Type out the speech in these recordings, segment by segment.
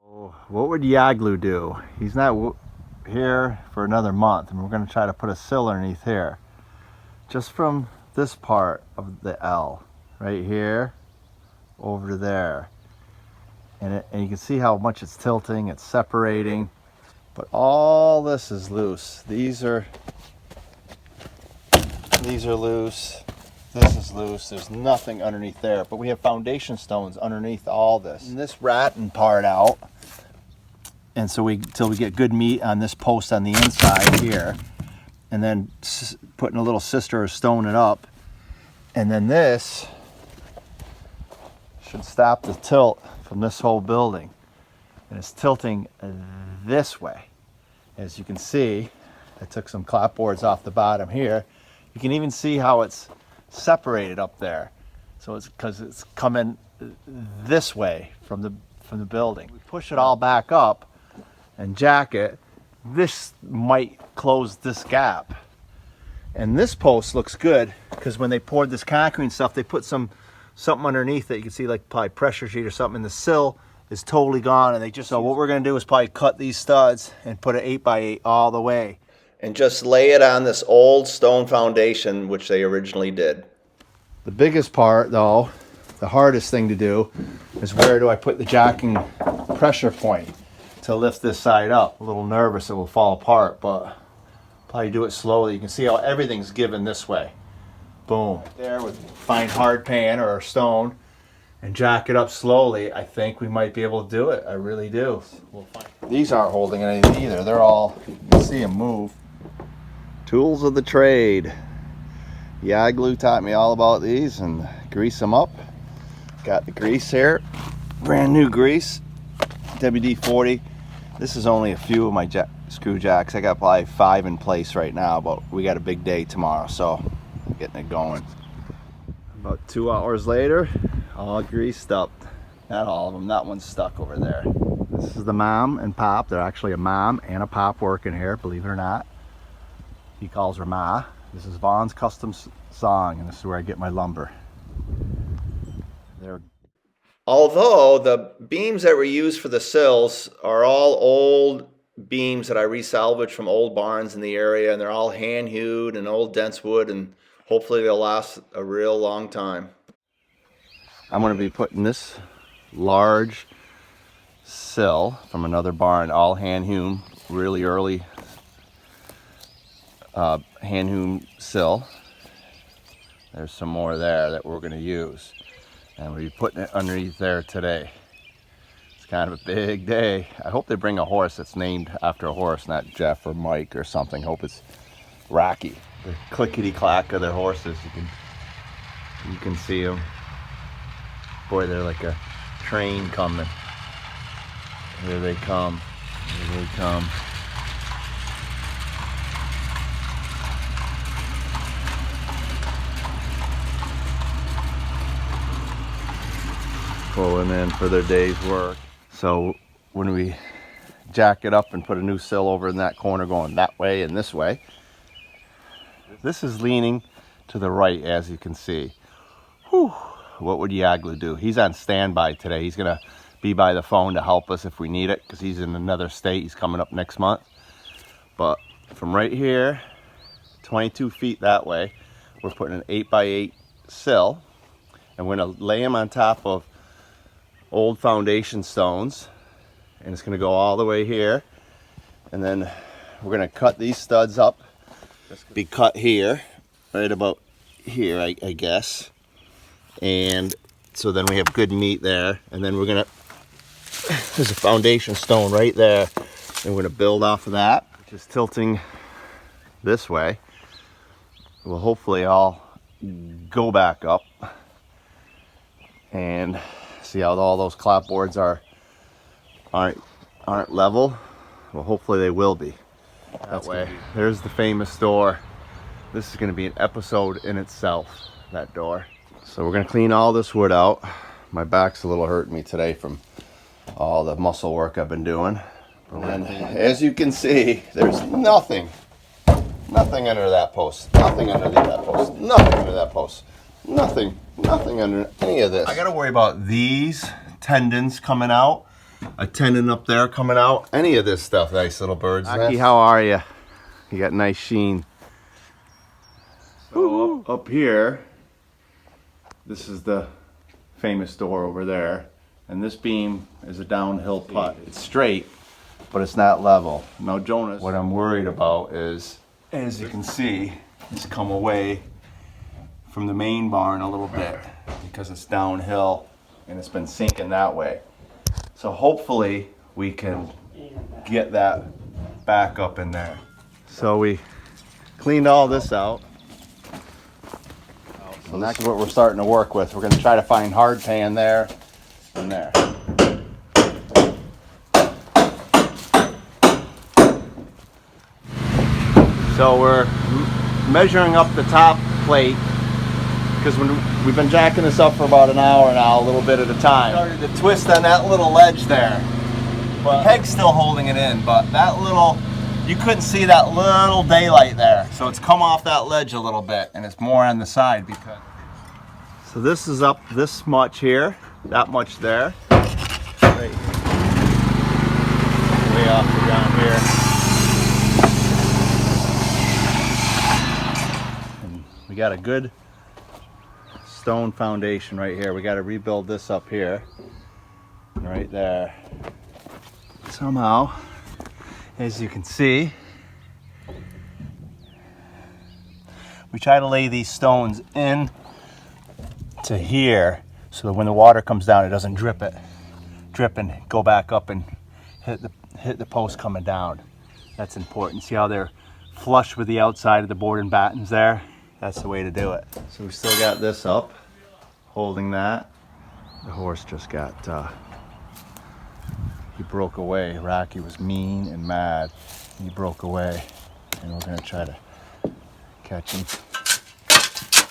What would Yaglou do? He's not here for another month, and we're going to try to put a sill underneath here. Just from this part of the L, right here, over to there. And you can see how much it's tilting, it's separating. But all this is loose. These are loose. This is loose. There's nothing underneath there. But we have foundation stones underneath all this. And this ratting part out. And so till we get good meat on this post on the inside here. And then putting a little sister or stone it up. And then this should stop the tilt from this whole building. And it's tilting this way. As you can see, I took some clapboards off the bottom here. You can even see how it's separated up there. So it's because it's coming this way from the building. We push it all back up and jack it. This might close this gap. And this post looks good because when they poured this concrete and stuff, they put something underneath that you can see, like probably pressure sheet or something. And the sill is totally gone. And they just, so what we're gonna do is probably cut these studs and put an 8x8 all the way. And just lay it on this old stone foundation, which they originally did. The biggest part though, the hardest thing to do, is where do I put the jacking pressure point to lift this side up. A little nervous it will fall apart, but probably do it slowly. You can see how everything's given this way. Boom. There with fine hard pan or stone and jack it up slowly. I think we might be able to do it. I really do. We'll find. These aren't holding anything either. They're all, you can see them move. Tools of the trade. Yaglou taught me all about these and grease them up. Got the grease here. Brand new grease. WD-40. This is only a few of my screw jacks. I got probably 5 in place right now, but we got a big day tomorrow, so I'm getting it going. About 2 hours later, all greased up. Not all of them, that one's stuck over there. This is the mom and pop. They're actually a mom and a pop working here, believe it or not. He calls her Ma. This is Vaughn's Custom Song, and this is where I get my lumber. Although the beams that were used for the sills are all old beams that I resalvaged from old barns in the area, and they're all hand hewed and old dense wood, and hopefully they'll last a real long time. I'm going to be putting this large sill from another barn, all hand hewn, really early hand hewn sill. There's some more there that we're going to use, and we'll be putting it underneath there today. It's kind of a big day. I hope they bring a horse that's named after a horse, not Jeff or Mike or something. Hope it's Rocky. The clickety clack of their horses. You can see them. Boy, they're like a train coming. Here they come. Here they come. Pulling in for their day's work. So when we jack it up and put a new sill over in that corner going that way and this way, this is leaning to the right, as you can see. Whew. What would Yaglou do? He's on standby today. He's gonna be by the phone to help us if we need it, because he's in another state. He's coming up next month. But from right here, 22 feet that way, we're putting an 8x8 sill, and we're gonna lay him on top of old foundation stones, and it's going to go all the way here, and then we're going to cut these studs up, be cut here, right about here, I guess, and so then we have good meat there, and then we're going to, there's a foundation stone right there, and we're going to build off of that, just tilting this way. Will hopefully all go back up, and see how all those clapboards aren't level. Well, hopefully they will be. That way. There's the famous door. This is going to be an episode in itself, that door. So we're going to clean all this wood out. My back's a little hurting me today from all the muscle work I've been doing. And as you can see, there's nothing under that post. Nothing under that post. Nothing under that post. Nothing under any of this. I gotta worry about these tendons coming out a tenon up there coming out. Any of this stuff, nice little bird's nest. Aki, how are you? You got nice sheen. So up here, this is the famous door over there. And this beam is a downhill putt. It's straight, but it's not level. Now Jonas, what I'm worried about is, as you can see, it's come away from the main barn a little bit because it's downhill and it's been sinking that way. So hopefully we can get that back up in there. So we cleaned all this out. So this is what we're starting to work with. We're going to try to find hard pan there and there. So we're measuring up the top plate because we've been jacking this up for about an hour now, a little bit at a time. Started to twist on that little ledge there. But the peg's still holding it in, but that little, you couldn't see that little daylight there. So it's come off that ledge a little bit and it's more on the side because. So this is up this much here, that much there. Right here. Way off around here. And we got a good stone foundation right here. We got to rebuild this up here. Right there. Somehow, as you can see, we try to lay these stones in to here so that when the water comes down it doesn't drip and go back up and hit the post coming down. That's important. See how they're flush with the outside of the board and battens there? That's the way to do it. So we still got this up, holding that. The horse just got he broke away. Rocky was mean and mad. He broke away and we're gonna try to catch him.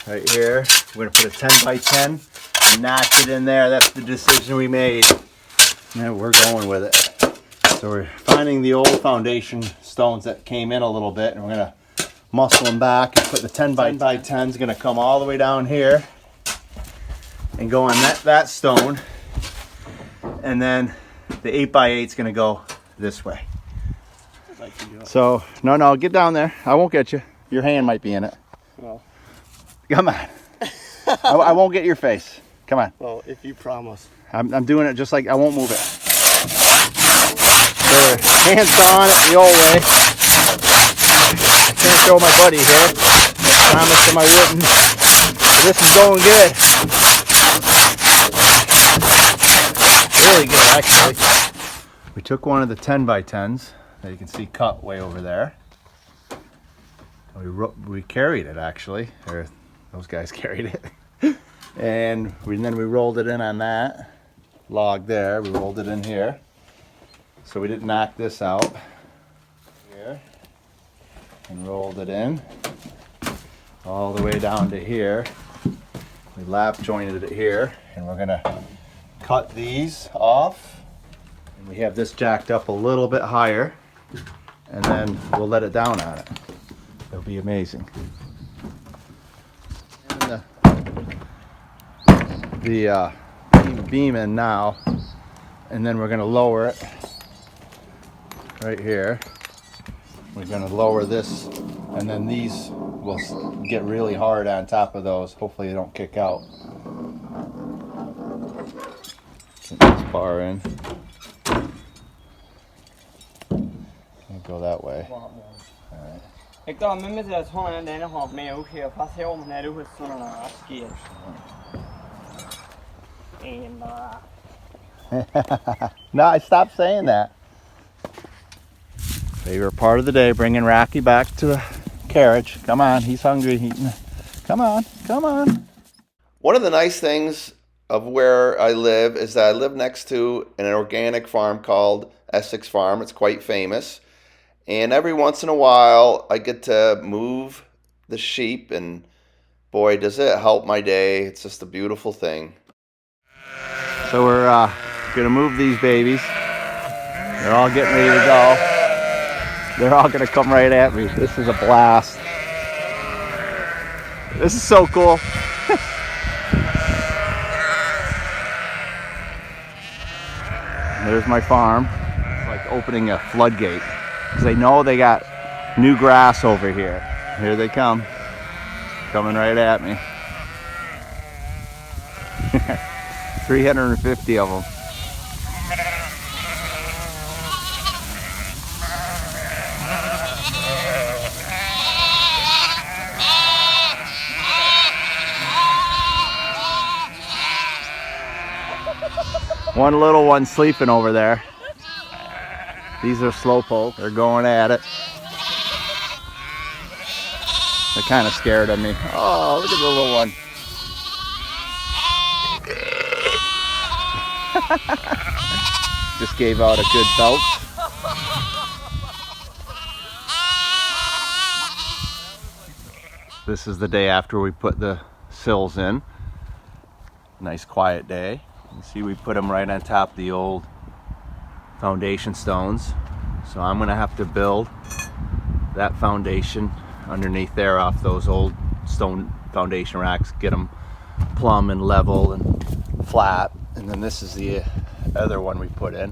Right here, we're gonna put a 10 by 10 and notch it in there. That's the decision we made. And we're going with it. So we're finding the old foundation stones that came in a little bit and we're gonna muscle them back and put the 10 by 10 is gonna come all the way down here and go on that stone. And then the 8 by 8 is gonna go this way. So, no, get down there. I won't get you. Your hand might be in it. Well. Come on. I won't get your face. Come on. Well, if you promise. I'm doing it just like I won't move it. So hands on it the old way. I can't show my buddy here. I promised him I wouldn't. So this is going good. Really good, actually. We took one of the 10 by 10s that you can see cut way over there. We carried it actually. Those guys carried it. And then we rolled it in on that log there. We rolled it in here. So we didn't knock this out. Here. And rolled it in. All the way down to here. We lap jointed it here. And we're gonna cut these off. And we have this jacked up a little bit higher. And then we'll let it down on it. It'll be amazing. And the beam in now, and then we're going to lower it right here. We're going to lower this, and then these will get really hard on top of those. Hopefully they don't kick out. Get this bar in. Go that way. All right. No, I stopped saying that. Favorite part of the day, bringing Rocky back to the carriage. Come on, he's hungry. Come on. One of the nice things of where I live is that I live next to an organic farm called Essex Farm. It's quite famous. And every once in a while, I get to move the sheep, and boy, does it help my day. It's just a beautiful thing. So we're going to move these babies. They're all getting ready to go. They're all going to come right at me. This is a blast. This is so cool. There's my farm. It's like opening a floodgate because they know they got new grass over here. Here they come. Coming right at me. 350 of them. One little one sleeping over there. These are slowpoke. They're going at it. They're kind of scared of me. Oh, look at the little one. Just gave out a good belt. This is the day after we put the sills in. Nice quiet day. You see we put them right on top of the old foundation stones. So I'm gonna have to build that foundation underneath there off those old stone foundation racks, get them plumb and level and flat. And then this is the other one we put in.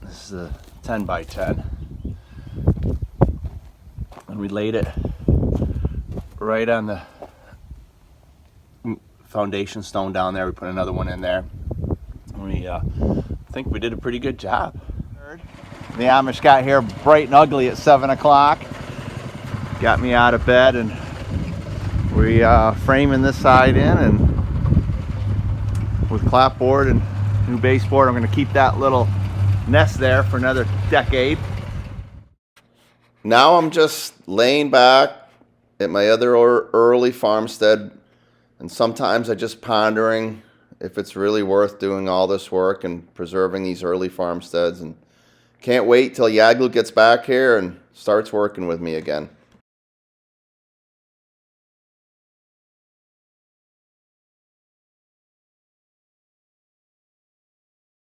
This is a 10 by 10. And we laid it right on the foundation stone down there. We put another one in there. We think we did a pretty good job. The Amish got here bright and ugly at 7 o'clock. Got me out of bed, and we framing this side in, and with clapboard and new baseboard. I'm going to keep that little nest there for another decade. Now I'm just laying back at my other early farmstead, and sometimes I just pondering if it's really worth doing all this work and preserving these early farmsteads, and can't wait till Yaglou gets back here and starts working with me again.